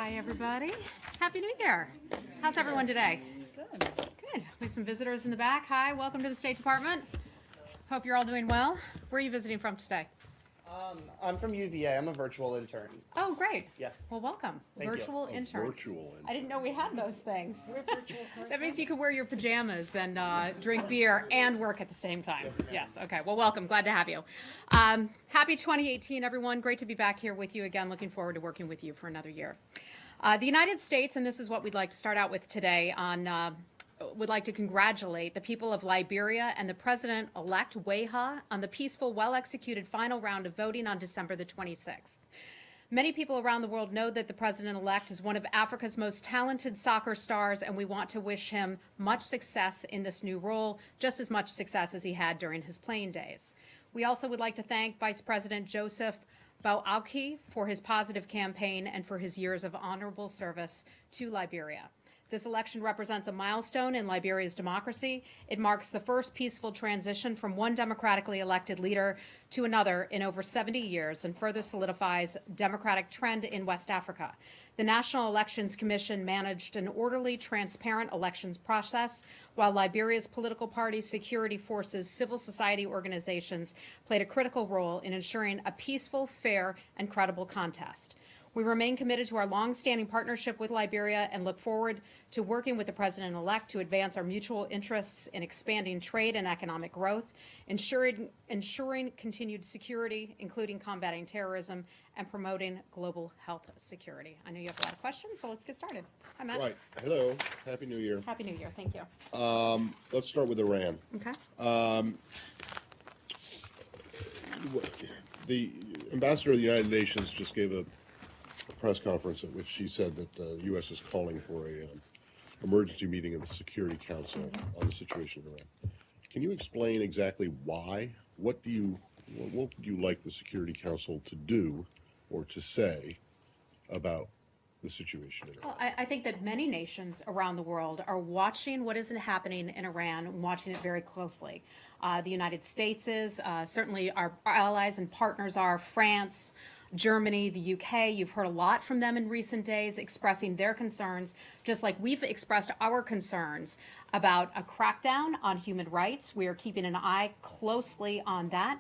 Hi, everybody. Happy New Year. How's everyone today? Good. Good. We have some visitors in the back. Hi, welcome to the State Department. Hope you're all doing well. Where are you visiting from today? I'm from UVA. I'm a virtual intern. Oh, great. Yes. Well, welcome. Thank you. Virtual interns. Virtual intern. I didn't know we had those things. That means you can wear your pajamas and drink beer and work at the same time. Yes, ma'am. Yes. Okay. Well, welcome. Glad to have you. Happy 2018, everyone. Great to be back here with you again. Looking forward to working with you for another year. The United States, and this is what we'd like to start out with today would like to congratulate the people of Liberia and the President-elect Weha on the peaceful, well-executed final round of voting on December the 26th. Many people around the world know that the President-elect is one of Africa's most talented soccer stars, and we want to wish him much success in this new role, just as much success as he had during his playing days. We also would like to thank Vice President Joseph Boakai for his positive campaign and for his years of honorable service to Liberia. This election represents a milestone in Liberia's democracy. It marks the first peaceful transition from one democratically elected leader to another in over 70 years and further solidifies democratic trend in West Africa. The National Elections Commission managed an orderly, transparent elections process, while Liberia's political parties, security forces, civil society organizations played a critical role in ensuring a peaceful, fair, and credible contest. We remain committed to our long-standing partnership with Liberia and look forward to working with the President-elect to advance our mutual interests in expanding trade and economic growth, ensuring continued security, including combating terrorism, and promoting global health security. I know you have a lot of questions, so let's get started. Hi, Matt. Right. Hello. Happy New Year. Happy New Year. Thank you. Let's start with Iran. Okay. The ambassador of the United Nations just gave a press conference at which she said that the U.S. is calling for a emergency meeting of the Security Council on the situation in Iran. Can you explain exactly why? What would you like the Security Council to do or to say about the situation in Iran? Well, I think that many nations around the world are watching what is happening in Iran and watching it very closely. The United States is, certainly our allies and partners are France, Germany, the UK. You've heard a lot from them in recent days expressing their concerns, just like we've expressed our concerns about a crackdown on human rights. We are keeping an eye closely on that.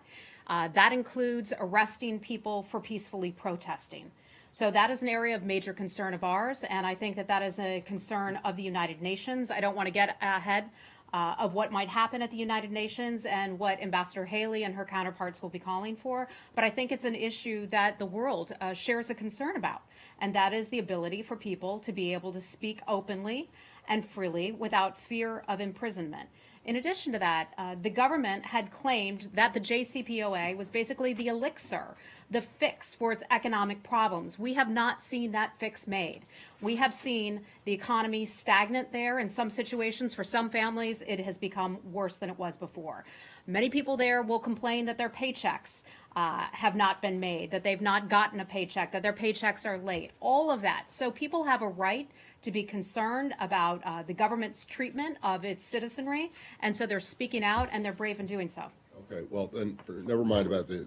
That includes arresting people for peacefully protesting. So that is an area of major concern of ours, and I think that that is a concern of the United Nations. I don't want to get ahead of what might happen at the United Nations and what Ambassador Haley and her counterparts will be calling for, but I think it's an issue that the world shares a concern about, and that is the ability for people to be able to speak openly and freely without fear of imprisonment. In addition to that, the government had claimed that the JCPOA was basically the elixir, the fix for its economic problems. We have not seen that fix made. We have seen the economy stagnant there. In some situations, for some families, it has become worse than it was before. Many people there will complain that their paychecks have not been made, that they've not gotten a paycheck, that their paychecks are late, all of that. So people have a right to be concerned about the government's treatment of its citizenry, and so they're speaking out, and they're brave in doing so. Okay, well then, never mind about the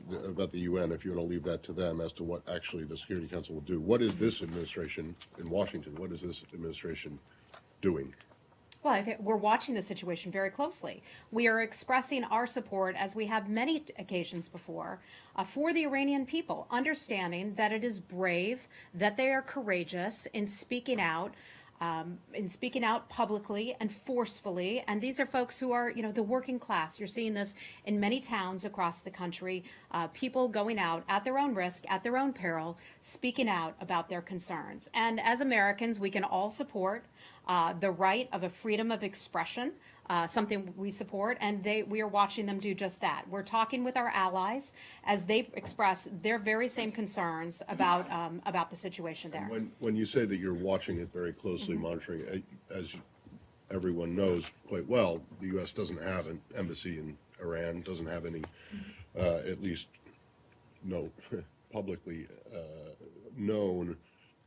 UN. If you want to leave that to them as to what actually the Security Council will do. What is this administration in Washington? What is this administration doing? Well, I think we're watching the situation very closely. We are expressing our support, as we have many occasions before, for the Iranian people, understanding that it is brave, that they are courageous in speaking out publicly and forcefully. And these are folks who are, the working class. You're seeing this in many towns across the country, people going out at their own risk, at their own peril, speaking out about their concerns. And as Americans, we can all support the right of a freedom of expression, something we support, and we are watching them do just that. We're talking with our allies as they express their very same concerns about the situation there. When you say that you're watching it very closely, monitoring, as everyone knows quite well, the U.S. doesn't have an embassy in Iran, doesn't have any, at least no publicly known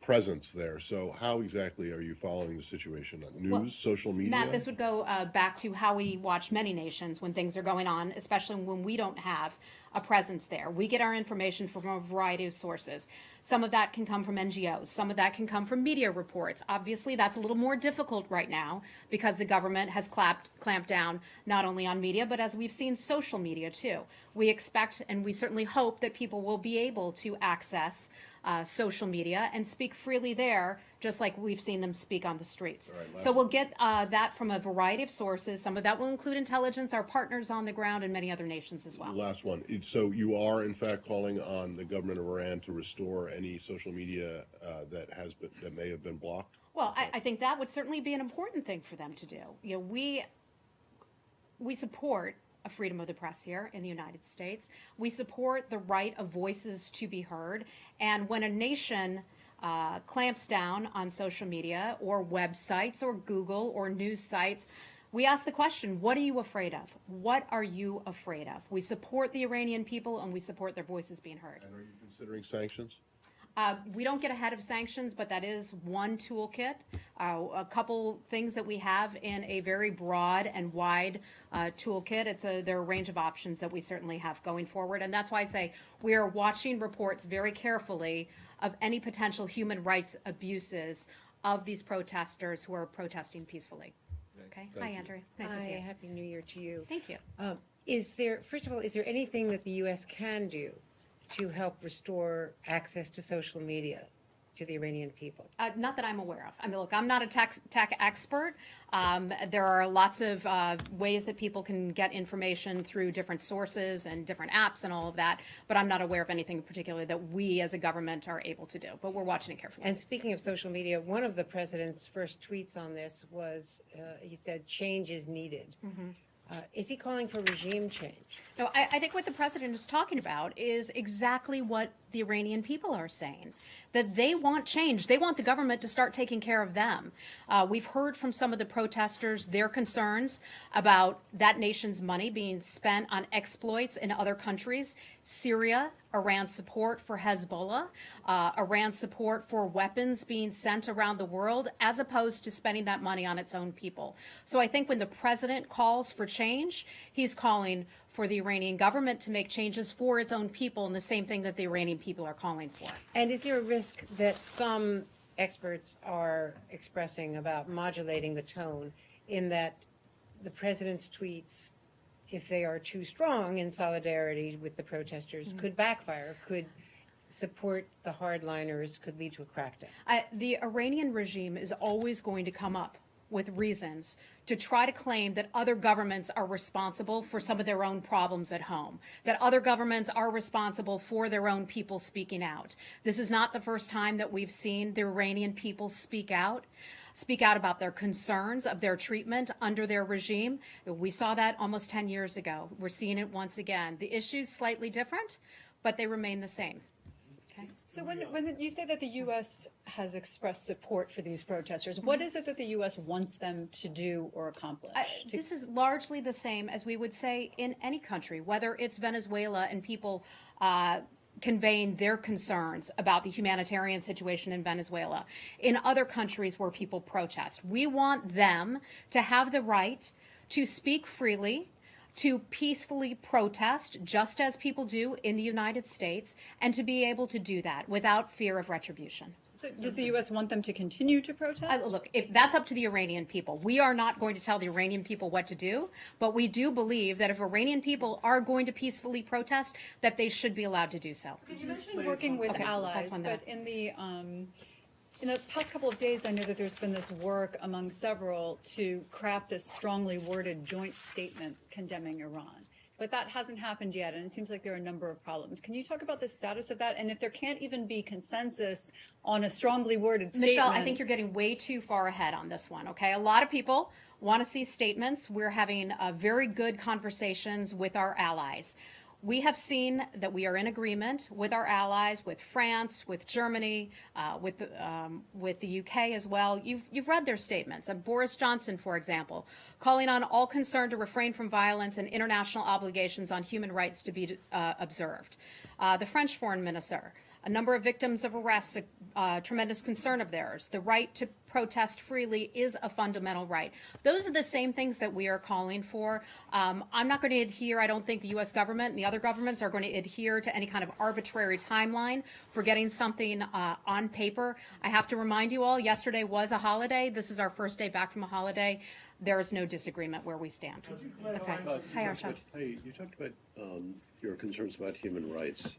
presence there. So how exactly are you following the situation? News, social media? Matt, this would go back to how we watch many nations when things are going on, especially when we don't have a presence there. We get our information from a variety of sources. Some of that can come from NGOs. Some of that can come from media reports. Obviously, that's a little more difficult right now because the government has clamped down not only on media, but as we've seen, social media too. We expect and we certainly hope that people will be able to access social media and speak freely there, just like we've seen them speak on the streets. Right, so we'll get that from a variety of sources. Some of that will include intelligence, our partners on the ground, and many other nations as well. Last one. So you are, in fact, calling on the government of Iran to restore any social media that may have been blocked? Well, I think that would certainly be an important thing for them to do. You know, we support a freedom of the press here in the United States. We support the right of voices to be heard. And when a nation clamps down on social media or websites or Google or news sites, we ask the question, what are you afraid of? What are you afraid of? We support the Iranian people and we support their voices being heard. And are you considering sanctions? We don't get ahead of sanctions, but that is one toolkit. A couple things that we have in a very broad and wide toolkit. There are a range of options that we certainly have going forward. And that's why I say we are watching reports very carefully of any potential human rights abuses of these protesters who are protesting peacefully. Okay. Hi, Andrea. Nice to see you. Happy New Year to you. Thank you. First of all, is there anything that the U.S. can do to help restore access to social media to the Iranian people? Not that I'm aware of. I mean, look, I'm not a tech expert. There are lots of ways that people can get information through different sources and different apps and all of that, but I'm not aware of anything in particular that we as a government are able to do, but we're watching it carefully. And speaking of social media, one of the president's first tweets on this was, he said, change is needed. Mm-hmm. Is he calling for regime change? No, I think what the president is talking about is exactly what the Iranian people are saying, that they want change. They want the government to start taking care of them. We've heard from some of the protesters their concerns about that nation's money being spent on exploits in other countries. Syria, Iran's support for Hezbollah, Iran's support for weapons being sent around the world, as opposed to spending that money on its own people. So I think when the president calls for change, he's calling for the Iranian government to make changes for its own people, and the same thing that the Iranian people are calling for. And is there a risk that some experts are expressing about modulating the tone, in that the president's tweets, if they are too strong in solidarity with the protesters, could backfire, could support the hardliners, could lead to a crackdown? The Iranian regime is always going to come up with reasons to try to claim that other governments are responsible for some of their own problems at home, that other governments are responsible for their own people speaking out. This is not the first time that we've seen the Iranian people speak out about their concerns of their treatment under their regime. We saw that almost 10 years ago. We're seeing it once again. The issue's slightly different, but they remain the same. Okay. So when you say that the U.S. has expressed support for these protesters, what is it that the U.S. wants them to do or accomplish? This is largely the same as we would say in any country, whether it's Venezuela and people conveying their concerns about the humanitarian situation in Venezuela, in other countries where people protest. We want them to have the right to speak freely, to peacefully protest, just as people do in the United States, and to be able to do that without fear of retribution. So does the U.S. want them to continue to protest? Look, if that's up to the Iranian people. We are not going to tell the Iranian people what to do, but we do believe that if Iranian people are going to peacefully protest, that they should be allowed to do so. You mentioned working with allies, but in the past couple of days, I know that there's been this work among several to craft this strongly worded joint statement condemning Iran. But that hasn't happened yet, and it seems like there are a number of problems. Can you talk about the status of that? And if there can't even be consensus on a strongly worded statement? Michelle, I think you're getting way too far ahead on this one, okay? A lot of people want to see statements. We're having very good conversations with our allies. We have seen that we are in agreement with our allies, with France, with Germany, with the UK as well. You've read their statements. Boris Johnson, for example, calling on all concerned to refrain from violence and international obligations on human rights to be observed. The French foreign minister a number of victims of arrests, a tremendous concern of theirs. The right to protest freely is a fundamental right. Those are the same things that we are calling for. I'm not going to adhere, I don't think the U.S. government and the other governments are going to adhere to any kind of arbitrary timeline for getting something on paper. I have to remind you all, yesterday was a holiday. This is our first day back from a holiday. There is no disagreement where we stand. Okay. Hi, Arshad. Hey, you talked about your concerns about human rights.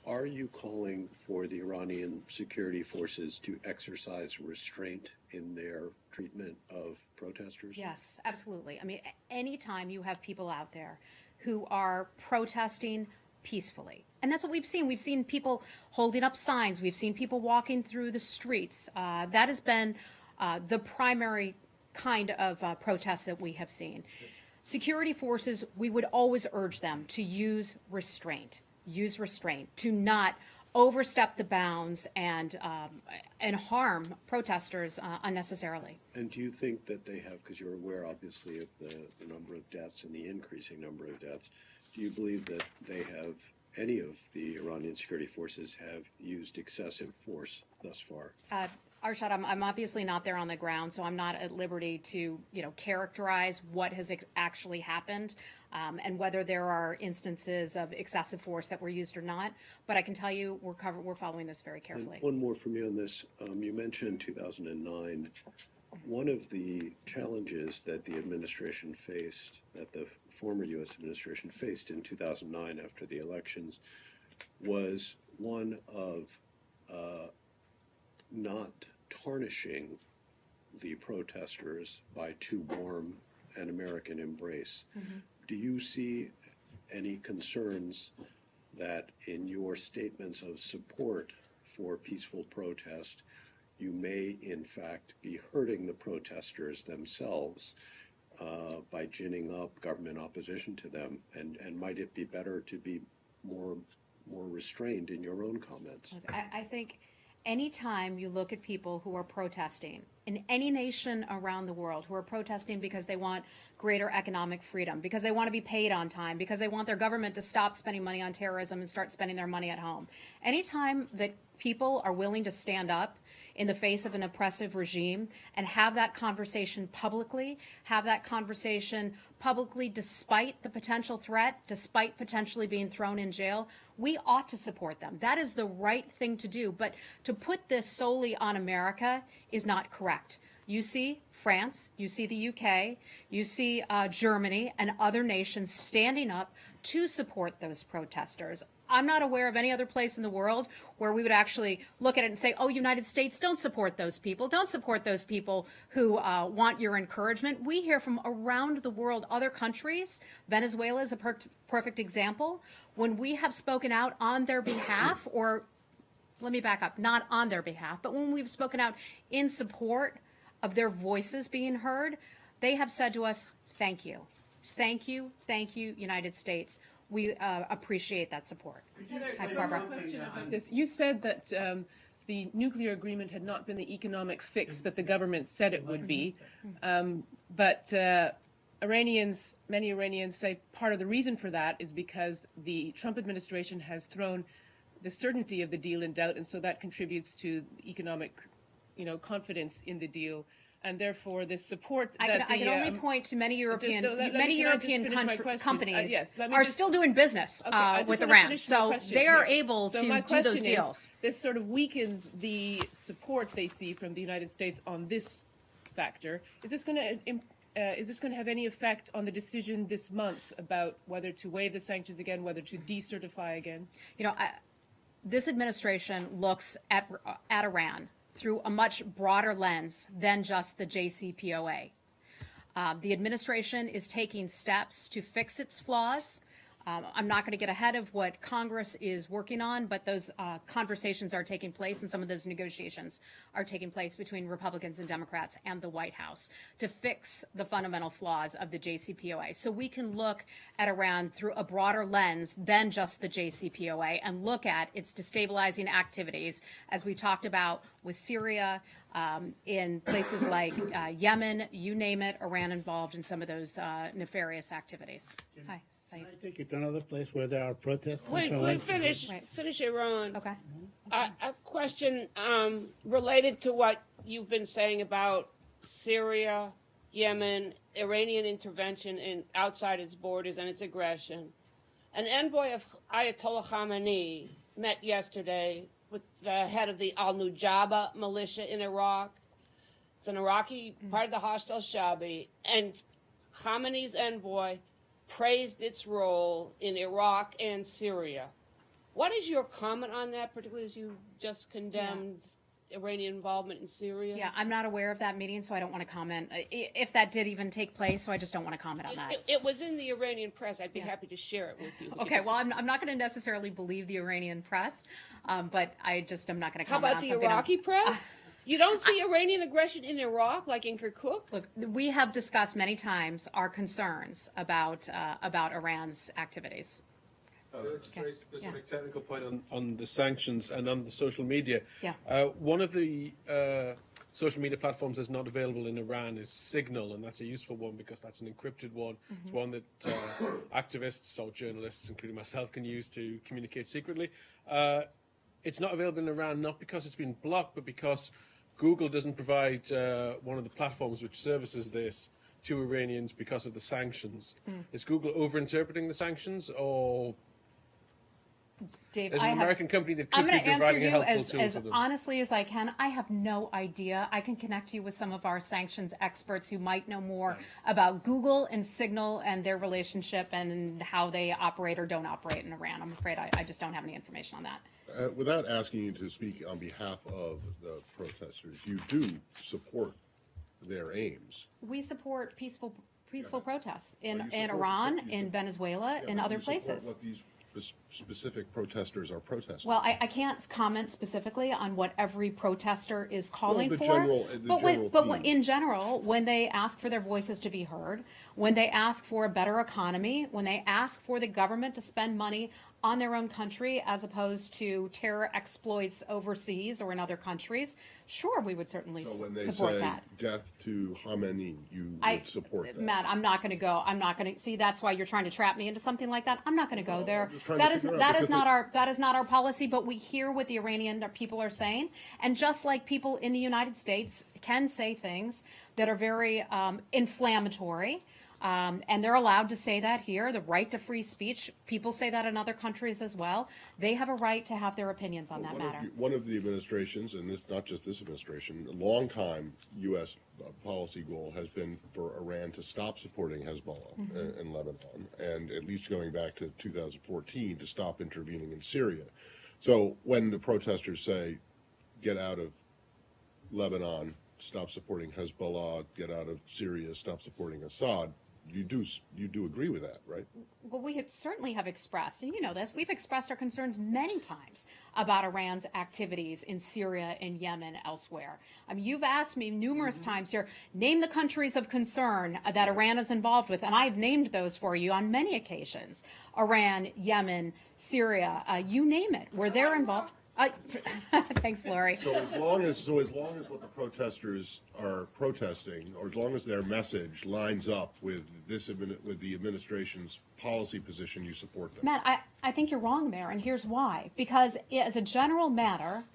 Are you calling for the Iranian security forces to exercise restraint in their treatment of protesters? Yes, absolutely. I mean, anytime you have people out there who are protesting peacefully, and that's what we've seen. We've seen people holding up signs. We've seen people walking through the streets. That has been the primary kind of protests that we have seen. Security forces, we would always urge them to use restraint, to not overstep the bounds and harm protesters unnecessarily. And do you think that they have, because you're aware obviously of the number of deaths and the increasing number of deaths, do you believe that they have, any of the Iranian security forces have used excessive force thus far? Arshad, I'm obviously not there on the ground, so I'm not at liberty to, characterize what has actually happened and whether there are instances of excessive force that were used or not. But I can tell you we're following this very carefully. And one more from you on this. You mentioned 2009. One of the challenges that the administration faced, that the former U.S. administration faced in 2009 after the elections, was one of not tarnishing the protesters by too warm an American embrace. Mm-hmm. Do you see any concerns that in your statements of support for peaceful protest, you may in fact be hurting the protesters themselves by ginning up government opposition to them? And might it be better to be more restrained in your own comments? I think anytime you look at people who are protesting in any nation around the world, who are protesting because they want greater economic freedom, because they want to be paid on time, because they want their government to stop spending money on terrorism and start spending their money at home. Anytime that people are willing to stand up in the face of an oppressive regime and have that conversation publicly, despite the potential threat, despite potentially being thrown in jail, we ought to support them. That is the right thing to do. But to put this solely on America is not correct. You see France, you see the UK, you see Germany and other nations standing up to support those protesters. I'm not aware of any other place in the world where we would actually look at it and say, oh, United States, don't support those people. Don't support those people who want your encouragement. We hear from around the world, other countries. Venezuela is a perfect example. When we have spoken out on their behalf, or let me back up, not on their behalf, but when we've spoken out in support of their voices being heard, they have said to us, thank you. Thank you, United States. We appreciate that support. Hi, Barbara. You said that the nuclear agreement had not been the economic fix that the government said it would be, but many Iranians say part of the reason for that is because the Trump administration has thrown the certainty of the deal in doubt, and so that contributes to economic, confidence in the deal. And therefore, the support that I can only point to many European companies are still doing business with Iran, so they are able to do those deals. This sort of weakens the support they see from the United States on this factor. Is this going to have any effect on the decision this month about whether to waive the sanctions again, whether to decertify again? This administration looks at Iran through a much broader lens than just the JCPOA. The administration is taking steps to fix its flaws. I'm not going to get ahead of what Congress is working on, but those conversations are taking place, and some of those negotiations are taking place between Republicans and Democrats and the White House to fix the fundamental flaws of the JCPOA. So we can look at Iran through a broader lens than just the JCPOA and look at its destabilizing activities, as we talked about with Syria, in places like Yemen, you name it, Iran involved in some of those nefarious activities. Hi, Saeed. I think it's another place where there are protests. and Wait, so wait, on. finish, Right. finish Iran. Okay. I have a question related to what you've been saying about Syria, Yemen, Iranian intervention outside its borders and its aggression. An envoy of Ayatollah Khamenei met yesterday with the head of the al-Nujaba militia in Iraq. It's an Iraqi part of the hostile Shabi, and Khamenei's envoy praised its role in Iraq and Syria. What is your comment on that, particularly as you just condemned Iranian involvement in Syria? Yeah, I'm not aware of that meeting, so I don't want to comment. If that did even take place, so I just don't want to comment on that. It was in the Iranian press. I'd be happy to share it with you. Okay, well, I'm not going to necessarily believe the Iranian press, but I just am not going to How comment about on the something. Iraqi press? You don't see Iranian aggression in Iraq, like in Kirkuk? Look, we have discussed many times our concerns about Iran's activities. Just a very specific technical point on the sanctions and on the social media. Yeah. One of the social media platforms that's not available in Iran is Signal, and that's a useful one because that's an encrypted one. It's one that activists or journalists, including myself, can use to communicate secretly. It's not available in Iran not because it's been blocked, but because Google doesn't provide one of the platforms which services this to Iranians because of the sanctions. Is Google overinterpreting the sanctions, or Dave, there's an American company that I'm could going be to answer providing a you helpful tool as to them? honestly as I can. I have no idea. I can connect you with some of our sanctions experts who might know more about Google and Signal and their relationship and how they operate or don't operate in Iran. I'm afraid I just don't have any information on that. Without asking you to speak on behalf of the protesters, you do support their aims. We support peaceful protests in Well, you support- Iran, you in sup- Venezuela, Yeah, in but other you support places. what these specific protesters are protesting. Well, I can't comment specifically on what every protester is calling the for. general- the general theme. in general, when they ask for their voices to be heard, when they ask for a better economy, when they ask for the government to spend money on their own country as opposed to terror exploits overseas or in other countries, sure, we would certainly So when they support say that. death to Khamenei, you would support that. Matt, I'm not going to go. I'm not going to see. That's why you're trying to trap me into something like that. I'm not going to go there. just trying to That is figure out that is because not our policy. But we hear what the Iranian people are saying, and just like people in the United States can say things that are very inflammatory. And they're allowed to say that here, the right to free speech. People say that in other countries as well. They have a right to have their opinions on that matter. One of the administrations, and this not just this administration, a long time U.S. Policy goal has been for Iran to stop supporting Hezbollah in Lebanon, and at least going back to 2014 to stop intervening in Syria. So when the protesters say, get out of Lebanon, stop supporting Hezbollah, get out of Syria, stop supporting Assad, you do agree with that, right? Well, we certainly have expressed, and you know this, we've expressed our concerns many times about Iran's activities in Syria and Yemen, elsewhere. I mean, you've asked me numerous times here, name the countries of concern that Iran is involved with, and I've named those for you on many occasions. Iran, Yemen, Syria, you name it, where they're involved. Thanks, Lori. So as long as what the protesters are protesting, or as long as their message lines up with the administration's policy position, you support them. Matt, I think you're wrong there, and here's why. Because as a general matter,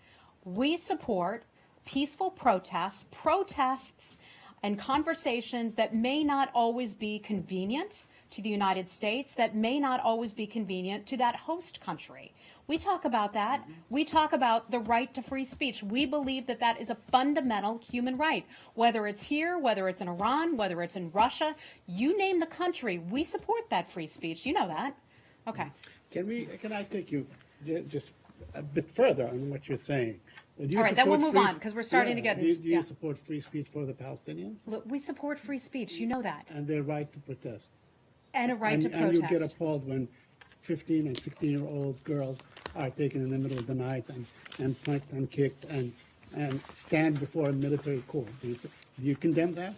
we support peaceful protests and conversations that may not always be convenient to the United States, that may not always be convenient to that host country. We talk about that. We talk about the right to free speech. We believe that that is a fundamental human right. Whether it's here, whether it's in Iran, whether it's in Russia, you name the country, we support that free speech. You know that. Okay. Can I take you just a bit further on what you're saying? Do you All right, then we'll support move free- on, because we're starting to get... Do you support free speech for the Palestinians Look, we support free speech. You know that. and their right to protest? And a right to And you protest. get appalled when 15 and 16-year-old girls are taken in the middle of the night and punched and kicked and stand before a military court. Do you condemn that?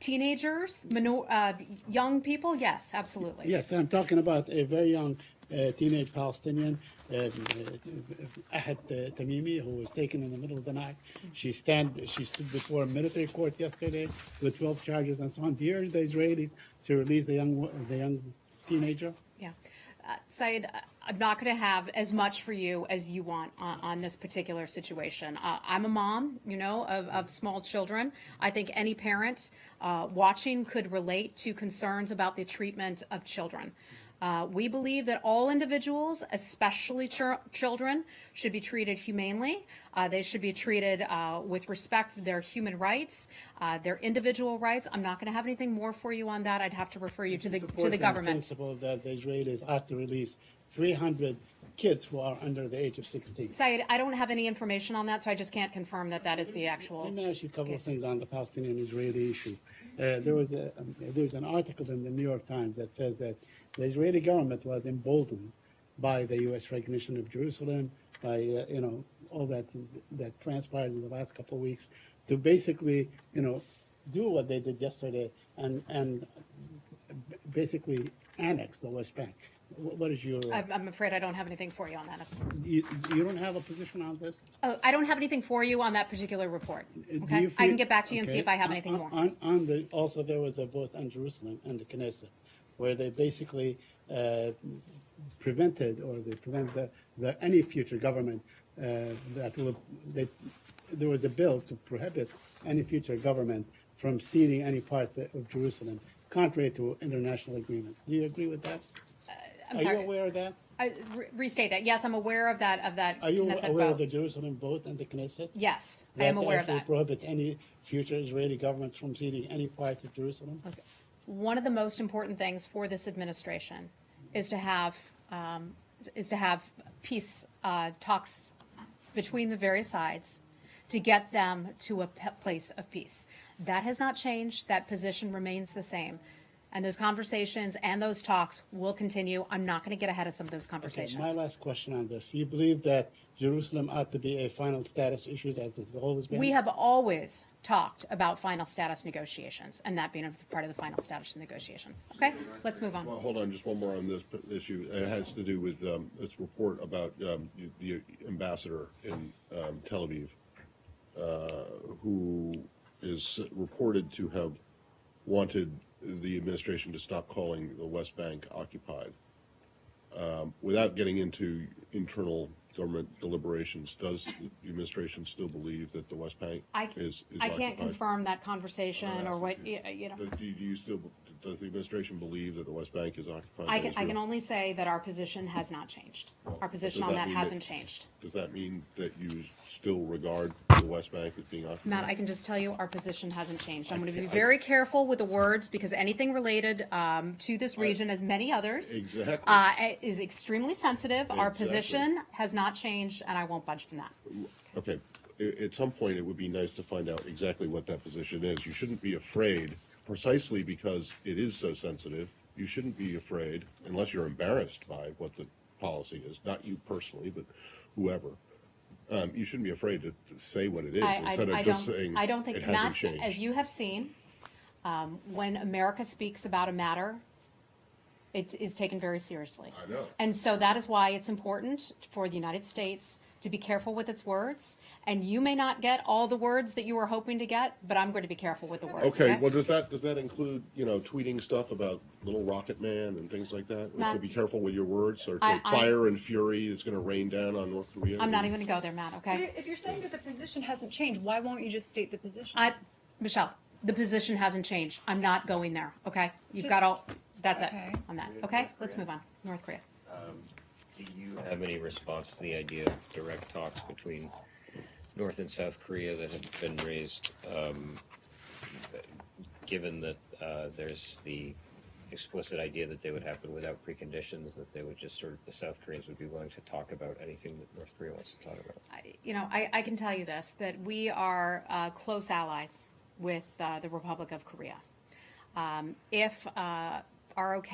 Teenagers, young people, yes, absolutely. Yes, I'm talking about a very young teenage Palestinian, Ahad Tamimi, who was taken in the middle of the night. She stood before a military court yesterday with 12 charges and so on. Do you urge the Israelis to release the young teenager? Yeah. Saeed, I'm not going to have as much for you as you want on this particular situation. I'm a mom, of small children. I think any parent watching could relate to concerns about the treatment of children. We believe that all individuals, especially children, should be treated humanely. They should be treated with respect for their human rights, their individual rights. I'm not going to have anything more for you on that. I'd have to refer you to the government. The principle that the Israelis ought to release 300 kids who are under the age of 16. Saeed, I don't have any information on that, so I just can't confirm that that is the actual. Let me ask you a couple of things on the Palestinian-Israeli issue. There was an article in the New York Times that says that the Israeli government was emboldened by the U.S. recognition of Jerusalem, by all that transpired in the last couple of weeks, to basically do what they did yesterday and basically annex the West Bank. What is your? I'm afraid I don't have anything for you on that. You don't have a position on this? I don't have anything for you on that particular report. Okay, I can get back to you and see if I have anything more. Also, there was a vote on Jerusalem and the Knesset, where they basically prevented any future government there was a bill to prohibit any future government from ceding any parts of Jerusalem, contrary to international agreements. Do you agree with that? I'm Are sorry. you aware of that? Restate that. Yes, I'm aware of that. Are you Knesset aware vote. of the Jerusalem vote and the Knesset? Yes, I am aware of That that. actually prohibits any future Israeli government from ceding any parts of Jerusalem? Okay. One of the most important things for this administration is to have peace talks between the various sides to get them to a place of peace. That has not changed. That position remains the same. And those conversations and those talks will continue. I'm not going to get ahead of some of those conversations. Okay, my last question on this. You believe that Jerusalem ought to be a final status issue as it's always been? We have always talked about final status negotiations and that being a part of the final status negotiation. Okay, let's move on. Well, hold on, just one more on this issue. It has to do with this report about the ambassador in Tel Aviv, who is reported to have wanted the administration to stop calling the West Bank occupied. Without getting into internal government deliberations, does the administration still believe that the West Bank is I occupied? can't confirm that conversation or what, Does the administration believe that the West Bank is occupied? I can only say that our position has not changed. Our position on that hasn't changed. Does that mean that you still regard the West Bank as being occupied? Matt, I can just tell you our position hasn't changed. I'm going to be very careful with the words because anything related to this region, as many others, is extremely sensitive. Our position has not changed, and I won't budge from that. Okay. At some point, it would be nice to find out exactly what that position is. You shouldn't be afraid, precisely because it is so sensitive. You shouldn't be afraid, unless you're embarrassed by what the policy is, not you personally, but whoever. You shouldn't be afraid to say what it is instead of just saying I don't think, it hasn't Matt, changed. as you have seen, when America speaks about a matter, it is taken very seriously. I know. And so that is why it's important for the United States to be careful with its words. And you may not get all the words that you were hoping to get, but I'm going to be careful with the words. Okay. Well, does that include tweeting stuff about Little Rocket Man and things like that? Matt, to be careful with your words, or fire and fury is going to rain down on North Korea. I'm not even going to go there, Matt. Okay. If you're saying that the position hasn't changed, why won't you just state the position? Michelle, the position hasn't changed. I'm not going there. Okay. You've got all. That's it on that. Okay. Let's move on. North Korea. Do you have any response to the idea of direct talks between North and South Korea that have been raised, given that there's the explicit idea that they would happen without preconditions, that they would just the South Koreans would be willing to talk about anything that North Korea wants to talk about? I can tell you this, that we are close allies with the Republic of Korea. If ROK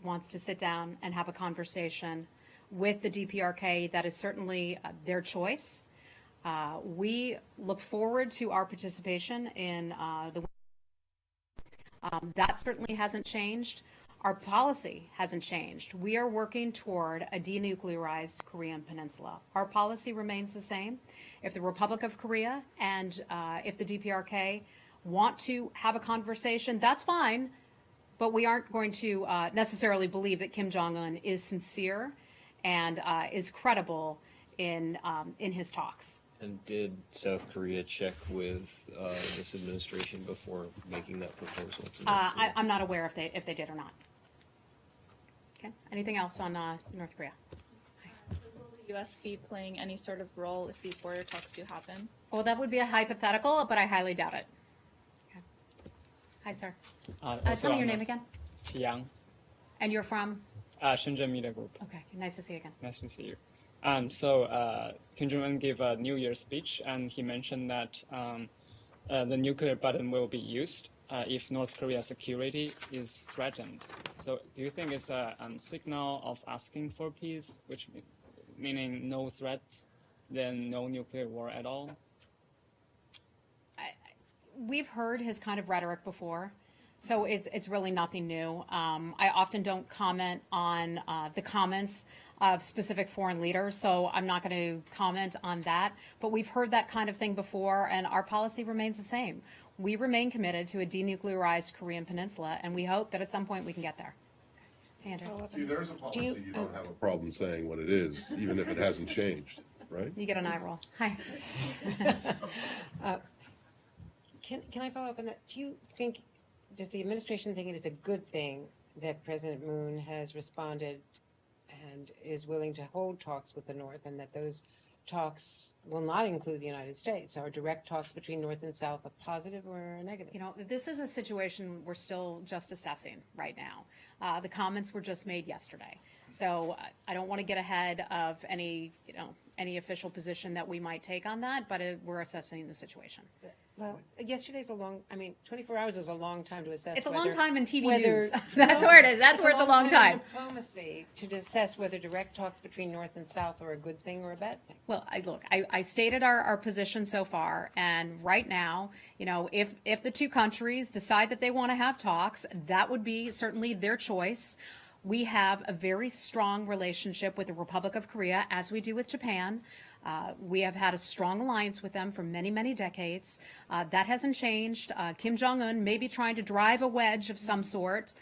wants to sit down and have a conversation with the DPRK, that is certainly their choice. We look forward to our participation in the. That certainly hasn't changed. Our policy hasn't changed. We are working toward a denuclearized Korean peninsula. Our policy remains the same. If the Republic of Korea and if the DPRK want to have a conversation, that's fine, but we aren't going to necessarily believe that Kim Jong-un is sincere and is credible in his talks. And did South Korea check with this administration before making that proposal? To North Korea? I'm not aware if they did or not. Okay. Anything else on North Korea? So will the U.S. be playing any sort of role if these border talks do happen? Well, that would be a hypothetical, but I highly doubt it. Okay. Hi, sir. Tell me your name again. Chiang, And you're from? Shenzhen Media Group. Okay. Nice to see you again. Nice to see you. Kim Jong-un gave a New Year's speech, and he mentioned that the nuclear button will be used if North Korea's security is threatened. So do you think it's a signal of asking for peace, which meaning no threat, then no nuclear war at all? We've heard his kind of rhetoric before, so it's really nothing new. I often don't comment on the comments of specific foreign leaders, so I'm not going to comment on that. But we've heard that kind of thing before, and our policy remains the same. We remain committed to a denuclearized Korean peninsula, and we hope that at some point we can get there. Hey, Andrew. See, there's a policy you don't have a problem saying what it is, even if it hasn't changed, right? You get an eye roll. Hi. Can I follow up on that? Does the administration think it is a good thing that President Moon has responded and is willing to hold talks with the North, and that those talks will not include the United States? Are direct talks between North and South a positive or a negative? You know, this is a situation we're still just assessing right now. The comments were just made yesterday. So I don't want to get ahead of any official position that we might take on that, but we're assessing the situation. Well, yesterday's 24 hours is a long time to assess. It's a long time in TV news. That's No, where it is. That's where it's a long time. in diplomacy to assess whether direct talks between North and South are a good thing or a bad thing. Well, I stated our position so far, and right now, if the two countries decide that they want to have talks, that would be certainly their choice. We have a very strong relationship with the Republic of Korea, as we do with Japan. We have had a strong alliance with them for many, many decades. That hasn't changed. Kim Jong-un may be trying to drive a wedge of some sort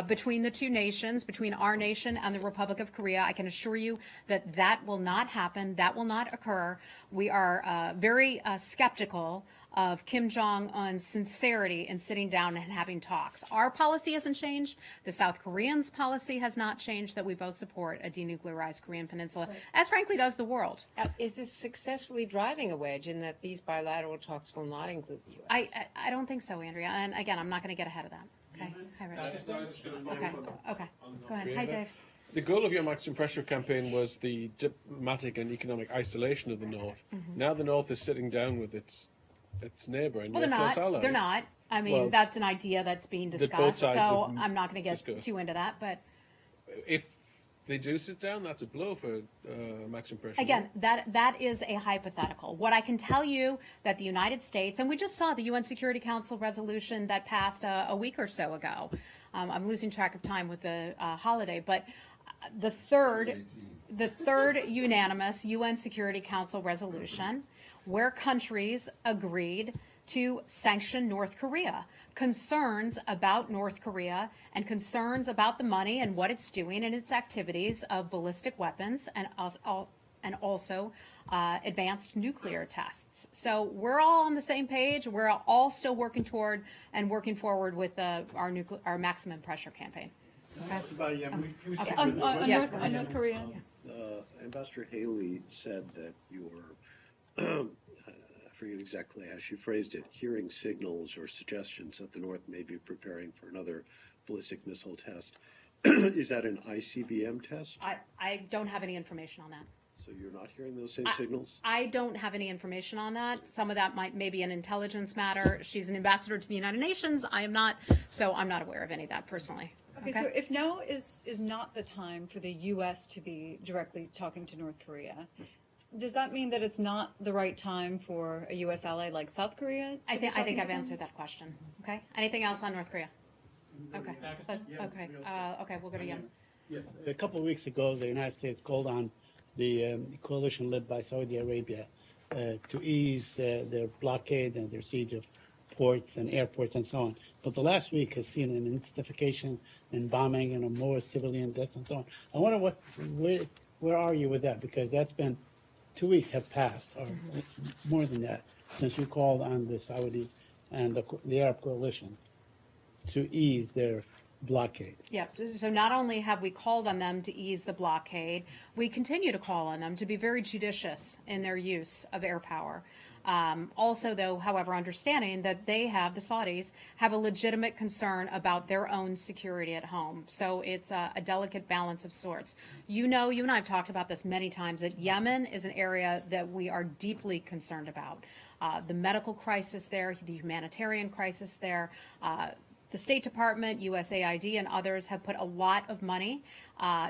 between the two nations, between our nation and the Republic of Korea. I can assure you that that will not happen. That will not occur. We are very skeptical of Kim Jong-un's sincerity in sitting down and having talks. Our policy hasn't changed. The South Koreans' policy has not changed, that we both support a denuclearized Korean peninsula, as frankly does the world. Is this successfully driving a wedge in that these bilateral talks will not include the U.S.? I don't think so, Andrea. And again, I'm not going to get ahead of that. Okay. Hi, Rich. Okay. Go ahead. Hi, Dave. The goal of your maximum pressure campaign was the diplomatic and economic isolation of the North. Now the North is sitting down with its neighbour and Well, your they're close not. ally. They're not. I mean, Well, that's an idea that's being both discussed. sides So have I'm not going to get discussed. too into that. But If they do sit down, that's a blow for maximum pressure. again, that is a hypothetical. What I can tell you that the United States, and we just saw the UN Security Council resolution that passed a week or so ago. I'm losing track of time with the holiday, but the third unanimous UN Security Council resolution where countries agreed to sanction North Korea. Concerns about North Korea and concerns about the money and what it's doing and its activities of ballistic weapons and also advanced nuclear tests. So we're all on the same page. We're all still working toward and working forward with our maximum pressure campamping. Okay. On North Korea. Ambassador Haley said that your I forget exactly how she phrased it, hearing signals or suggestions that the North may be preparing for another ballistic missile test. Is that an ICBM test? I don't have any information on that. So you're not hearing those same signals? I don't have any information on that. Some of that may be an intelligence matter. She's an ambassador to the United Nations. I am not, so I'm not aware of any of that personally. Okay, so if now is not the time for the U.S. to be directly talking to North Korea, does that mean that it's not the right time for a U.S. ally like South Korea? I think I've answered that question. Okay. Anything else on North Korea? Okay, okay, okay, we'll go to Yemen. Yes. A couple of weeks ago, the United States called on the coalition led by Saudi Arabia to ease their blockade and their siege of ports and airports and so on. But the last week has seen an intensification in bombing and more civilian deaths and so on. I wonder where are you with that? Because that's been 2 weeks have passed, or more than that, since you called on the Saudis and the Arab coalition to ease their blockade. Yeah, so not only have we called on them to ease the blockade, we continue to call on them to be very judicious in their use of air power. Also, though, however, understanding that the Saudis, have a legitimate concern about their own security at home. So it's a delicate balance of sorts. You know, you and I have talked about this many times, that Yemen is an area that we are deeply concerned about. The medical crisis there, the humanitarian crisis there, the State Department, USAID, and others have put a lot of money,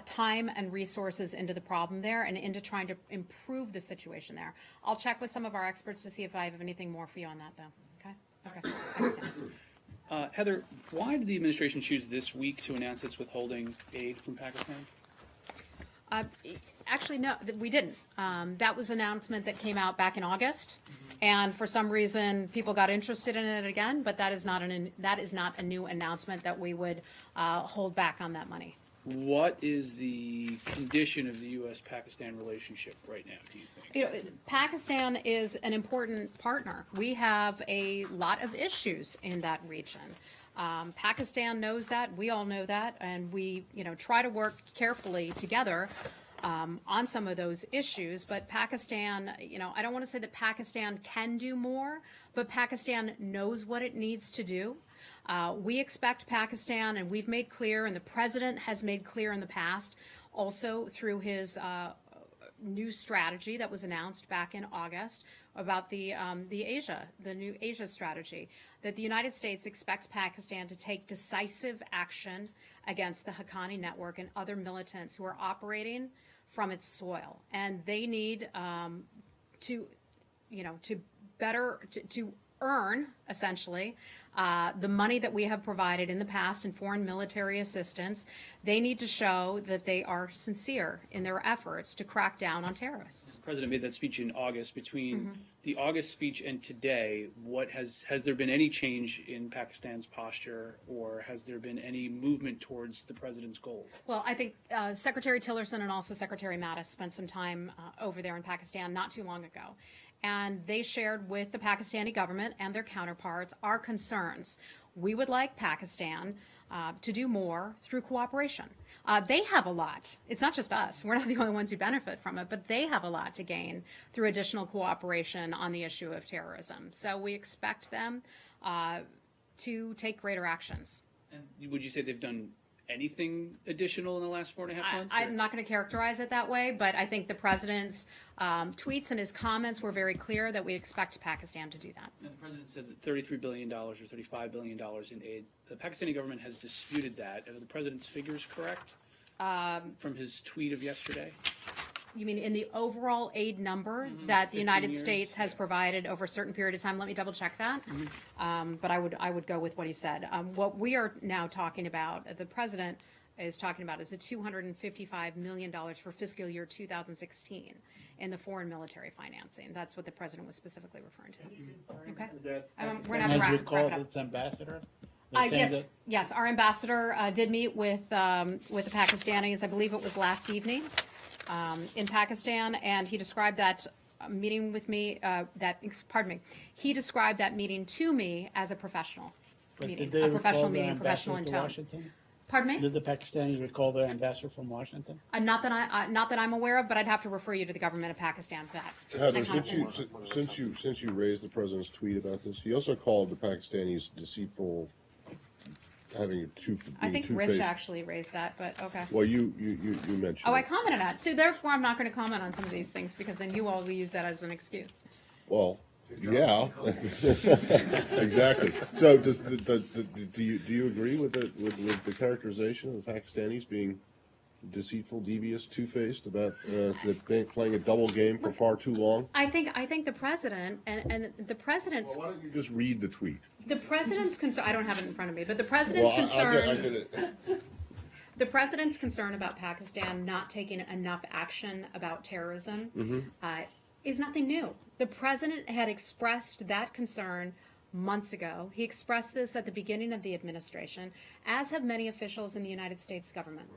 time, and resources into the problem there and into trying to improve the situation there. I'll check with some of our experts to see if I have anything more for you on that, though. Okay? Okay. Thanks, Dan. Heather, why did the administration choose this week to announce it's withholding aid from Pakistan? Actually, no, we didn't. That was an announcement that came out back in August. And for some reason, people got interested in it again, but that is not a new announcement that we would hold back on that money. What is the condition of the U.S.-Pakistan relationship right now, do you think? You know, Pakistan is an important partner. We have a lot of issues in that region. Pakistan knows that. We all know that. And we, try to work carefully together on some of those issues, but Pakistan, I don't want to say that Pakistan can do more, but Pakistan knows what it needs to do. We expect Pakistan, and we've made clear, and the president has made clear in the past, also through his new strategy that was announced back in August about the new Asia strategy, that the United States expects Pakistan to take decisive action against the Haqqani network and other militants who are operating from its soil, and they need to earn essentially the money that we have provided in the past in foreign military assistance. They need to show that they are sincere in their efforts to crack down on terrorists. The president made that speech in August. Between the August speech and today, has there been any change in Pakistan's posture, or has there been any movement towards the president's goals? Well, I think Secretary Tillerson and also Secretary Mattis spent some time over there in Pakistan not too long ago. And they shared with the Pakistani government and their counterparts our concerns. We would like Pakistan to do more through cooperation. They have a lot. It's not just us. We're not the only ones who benefit from it, but they have a lot to gain through additional cooperation on the issue of terrorism. So we expect them to take greater actions. And would you say they've done anything additional in the last 4.5 months? I'm not going to characterize it that way, but I think the president's tweets and his comments were very clear that we expect Pakistan to do that. And the president said that $33 billion or $35 billion in aid. The Pakistani government has disputed that. Are the president's figures correct from his tweet of yesterday? You mean in the overall aid number that the United States has provided over a certain period of time? Let me double check that. But I would go with what he said. What we are now talking about, the president is talking about, is a $255 million for fiscal year 2016 in the foreign military financing. That's what the president was specifically referring to. Okay. We're going to have to wrap it up. Its ambassador. Yes. Our ambassador did meet with the Pakistanis. I believe it was last evening. In Pakistan, and he described that meeting with me, he described that meeting to me as a professional meeting, a professional meeting, professional in tone. Washington? Pardon me? Did the Pakistanis recall their ambassador from Washington? Not that I'm aware of, but I'd have to refer you to the government of Pakistan for that. Heather, since you raised the president's tweet about this, he also called the Pakistanis deceitful, having I think Rich actually raised that, but okay. Well, you mentioned. Oh, I commented on it. So therefore, I'm not going to comment on some of these things because then you all will use that as an excuse. Well, yeah, exactly. So, do you agree with the characterization of the Pakistanis being deceitful, devious, two-faced about that playing a double game for far too long? I think the president and the president's Well, why don't you just read the tweet? the president's concern. I don't have it in front of me, but the president's the president's concern about Pakistan not taking enough action about terrorism is nothing new. The president had expressed that concern months ago. He expressed this at the beginning of the administration, as have many officials in the United States government.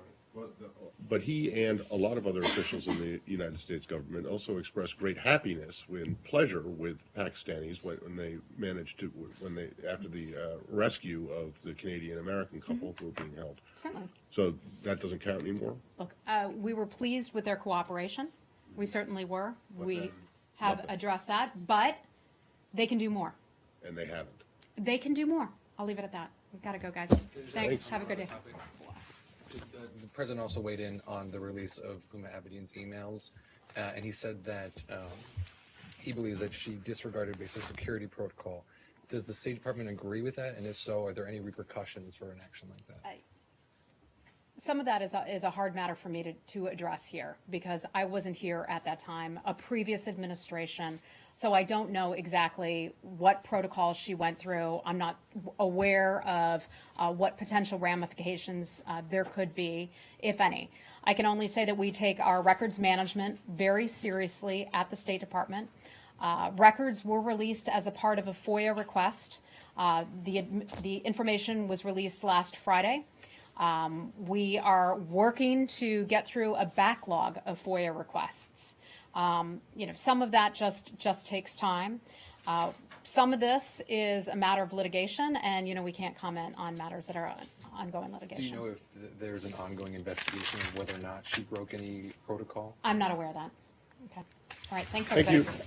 But he and a lot of other officials in the United States government also expressed great happiness and pleasure with Pakistanis when they managed to, after the rescue of the Canadian-American couple who were being held. Certainly. So that doesn't count anymore? Look, we were pleased with their cooperation. We certainly were. We have addressed that, but they can do more. And they haven't. They can do more. I'll leave it at that. We've got to go, guys. Thanks. Have a good day. The president also weighed in on the release of Huma Abedin's emails, and he said that he believes that she disregarded basic security protocol. Does the State Department agree with that? And if so, are there any repercussions for an action like that? Some of that is a hard matter for me to address here because I wasn't here at that time, a previous administration, so I don't know exactly what protocols she went through. I'm not aware of what potential ramifications there could be, if any. I can only say that we take our records management very seriously at the State Department. Records were released as a part of a FOIA request. The information was released last Friday. We are working to get through a backlog of FOIA requests. Some of that just takes time. Some of this is a matter of litigation, and we can't comment on matters that are ongoing litigation. Do you know if there's an ongoing investigation of whether or not she broke any protocol? I'm not aware of that. Okay. All right. Thanks, everybody. Thank you.